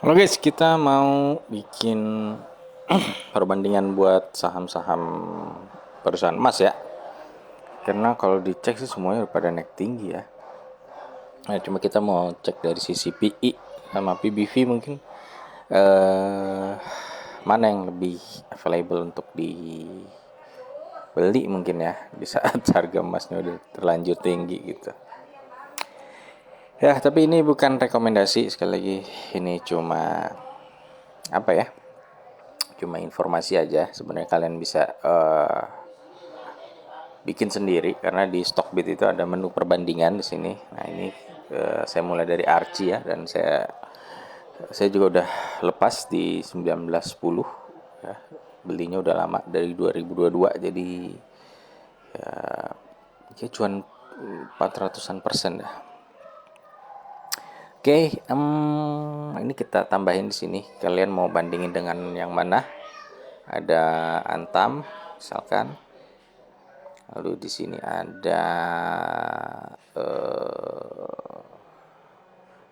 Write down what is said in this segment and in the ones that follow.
Halo guys, kita mau bikin perbandingan buat saham-saham perusahaan emas ya. Karena kalau dicek sih semuanya udah pada naik tinggi ya. Nah, cuma kita mau cek dari sisi PI sama PBV mungkin eh mana yang lebih available untuk dibeli mungkin ya di saat harga emasnya udah terlanjur tinggi gitu. Ya, tapi ini bukan rekomendasi sekali lagi. Ini cuma apa ya? Cuma informasi aja. Sebenarnya kalian bisa bikin sendiri karena di Stockbit itu ada menu perbandingan di sini. Nah, ini saya mulai dari Archie ya, dan saya juga udah lepas di 1910 ya. Belinya udah lama dari 2022, jadi ya cuan 400-an persen dah. Oke, ini kita tambahin di sini. Kalian mau bandingin dengan yang mana? Ada Antam misalkan. Lalu di sini ada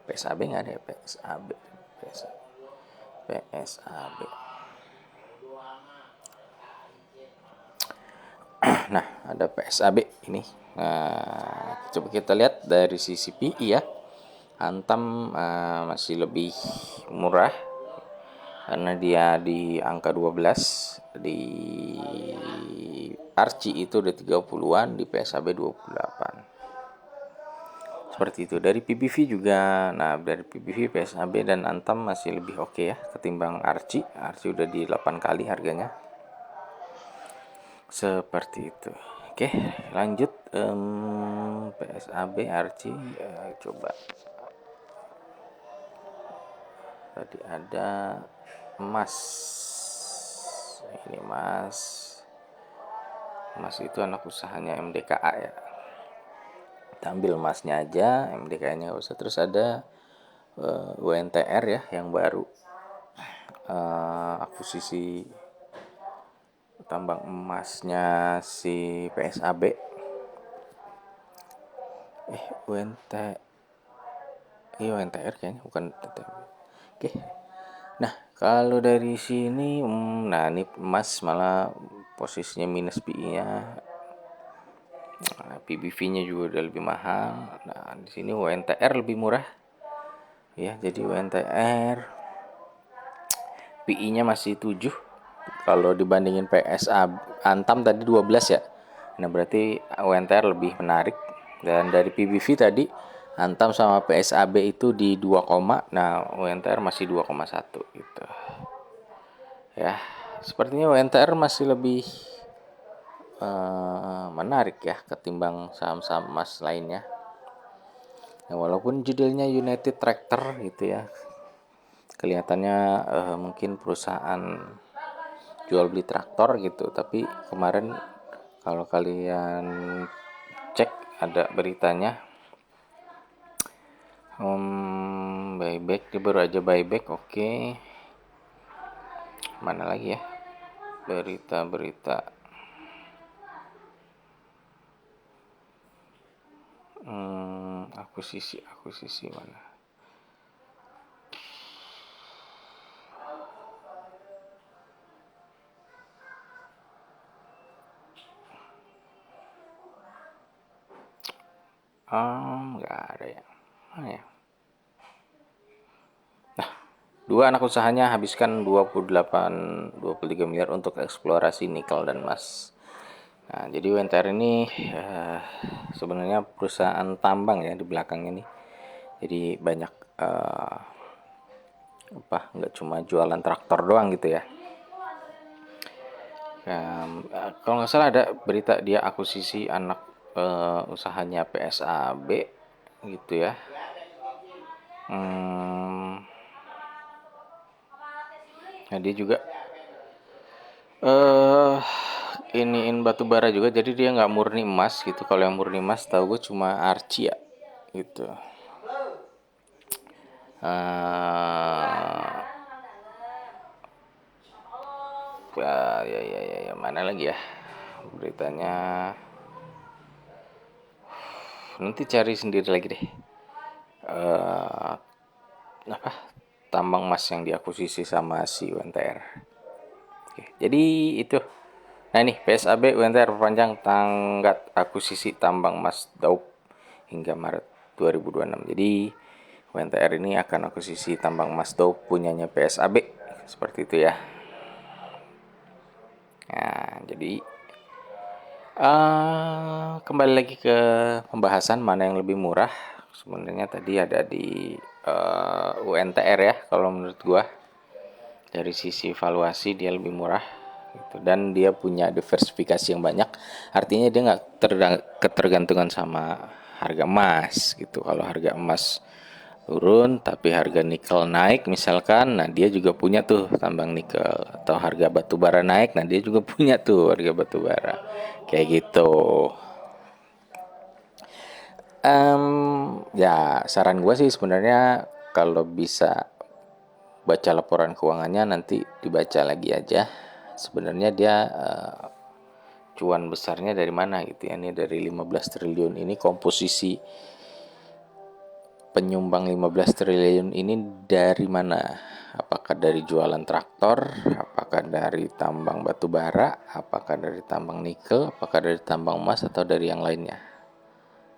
PSAB, nggak ada ya? PSAB. PSAB. Nah, ada PSAB ini. Nah, coba kita lihat dari sisi PI ya. Antam masih lebih murah karena dia di angka 12. Di Archie itu udah 30-an, di PSAB 28. Seperti itu. Dari PBV juga, nah dari PBV, PSAB dan Antam masih lebih oke ya ketimbang Archie. Archie udah di 8 kali harganya. Seperti itu. Oke, lanjut. PSAB, Archie, coba. Tadi ada emas. Ini emas. Emas itu anak usahanya MDKA ya. Kita ambil emasnya aja, MDKA-nya nggak usah. Terus ada UNTR ya yang baru, akuisisi tambang emasnya si PSAB. UNT iya UNTR kayaknya, bukan TTB. Oke. Nah, kalau dari sini nah ini emas malah posisinya minus PI-nya. Nah, PBV-nya juga udah lebih mahal. Nah, di sini UNTR lebih murah. Ya, jadi UNTR PI-nya masih 7. Kalau dibandingin PSA Antam tadi 12 ya. Nah, berarti UNTR lebih menarik. Dan dari PBV tadi Antam sama PSAB itu di 2, nah UNTR masih 2,1 gitu. Ya, sepertinya UNTR masih lebih menarik ya ketimbang saham-saham emas lainnya. Nah, walaupun judulnya United Tractor gitu ya, kelihatannya mungkin perusahaan jual beli traktor gitu, tapi kemarin kalau kalian cek ada beritanya buyback, dia baru aja buyback. Oke. Mana lagi ya berita-berita akuisisi mana. Nggak ada ya. Mana ya. Dua anak usahanya habiskan 23 miliar untuk eksplorasi nikel dan emas. Nah, jadi UNTR ini sebenarnya perusahaan tambang ya di belakang ini. Jadi banyak nggak cuma jualan traktor doang gitu ya. Kalau nggak salah ada berita dia akuisisi anak usahanya PSAB gitu ya. Nah, dia juga iniin batu bara juga, jadi dia nggak murni emas gitu. Kalau yang murni emas tahu gue cuma Archie ya gitu. Ya, mana lagi ya beritanya, nanti cari sendiri lagi deh. Apa tambang emas yang diakuisisi sama si UNTR. Oke, jadi itu. Nah ini PSAB UNTR perpanjang tenggat akuisisi tambang emas Daup hingga Maret 2026. Jadi UNTR ini akan akuisisi tambang emas Daup punyanya PSAB. Seperti itu ya. Nah, jadi kembali lagi ke pembahasan mana yang lebih murah. Sebenarnya tadi ada di UNTR ya, kalau menurut gua dari sisi valuasi dia lebih murah gitu. Dan dia punya diversifikasi yang banyak, artinya dia nggak ketergantungan sama harga emas gitu. Kalau harga emas turun tapi harga nikel naik misalkan, nah dia juga punya tuh tambang nikel. Atau harga batu bara naik, nah dia juga punya tuh harga batu bara kayak gitu. Ya saran gue sih sebenarnya kalau bisa baca laporan keuangannya nanti dibaca lagi aja. Sebenarnya dia cuan besarnya dari mana gitu ya. Ini dari 15 triliun ini, komposisi penyumbang 15 triliun ini dari mana? Apakah dari jualan traktor? Apakah dari tambang batu bara? Apakah dari tambang nikel? Apakah dari tambang emas atau dari yang lainnya?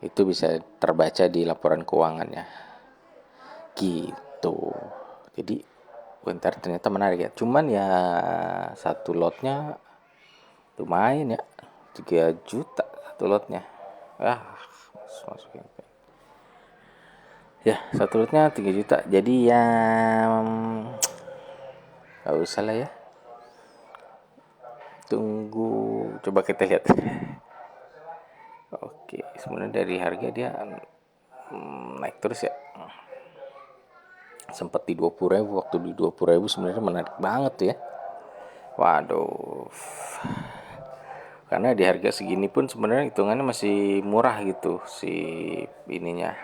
Itu bisa terbaca di laporan keuangannya. Gitu. Jadi bentar, ternyata menarik ya. Cuman ya satu lotnya lumayan ya, 3 juta satu lotnya. Masukin ya, satu lotnya 3 juta. Jadi ya gak usah lah ya, tunggu coba kita lihat. Oke, sebenarnya dari harga dia naik terus ya. Sempat di 20.000, waktu di 20.000 sebenarnya menarik banget tuh ya. Waduh, karena di harga segini pun sebenarnya hitungannya masih murah gitu si ininya,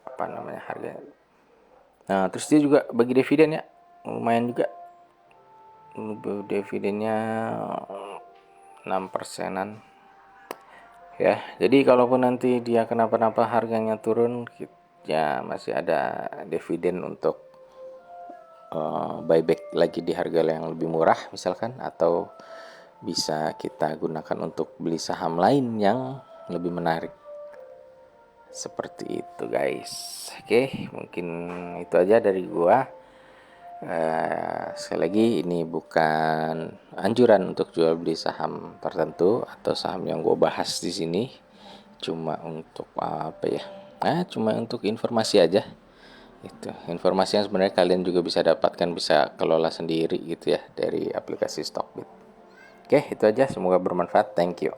apa namanya, harga. Nah terus dia juga bagi dividen ya, lumayan juga. Dividennya 6%-an ya. Jadi kalaupun nanti dia kenapa-napa harganya turun, ya masih ada dividen untuk buyback lagi di harga yang lebih murah misalkan, atau bisa kita gunakan untuk beli saham lain yang lebih menarik. Seperti itu guys. Oke, mungkin itu aja dari gua. Sekali lagi ini bukan anjuran untuk jual beli saham tertentu atau saham yang gue bahas di sini. Cuma untuk apa ya? Cuma untuk informasi aja. Itu informasi yang sebenarnya kalian juga bisa dapatkan, bisa kelola sendiri gitu ya dari aplikasi Stockbit. Oke, itu aja. Semoga bermanfaat. Thank you.